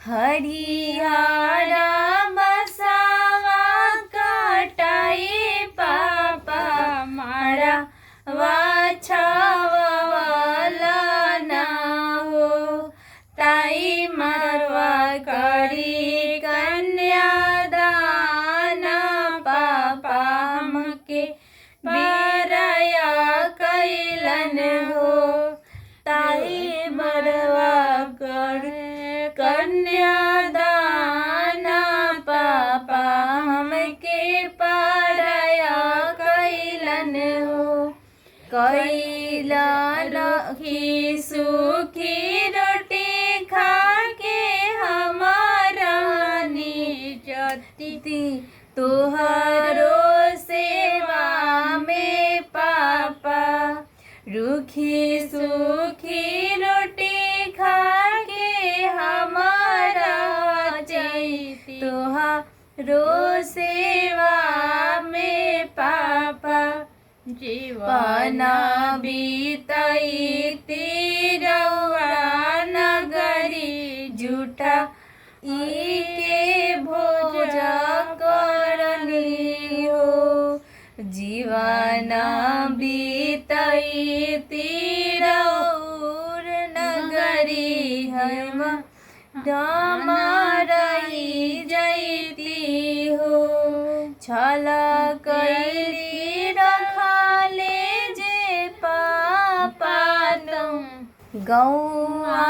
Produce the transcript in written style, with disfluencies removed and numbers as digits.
हरियारा बसावा काटाई पापा मारा वाछावाला ना हो ताई मरवा करी कन्यादाना पापा हमके बेरया कैलन हो ताई मरवा कर कन्यादाना पापा हमके पारया कैलन हो कैलन ही सूखी रोटी खा के हमारा निजती तुहरो सेवा में पापा रूखी सूखी रोटी खा के हमारा चैती तुहरो सेवा में पापा जीवना बीतई रउआ नगरी झूठा के भोज करली हो जीवना बीतई रउर नगरी हम डमरई जैती हो छला कैली रखाले जे पापा तुम गौआ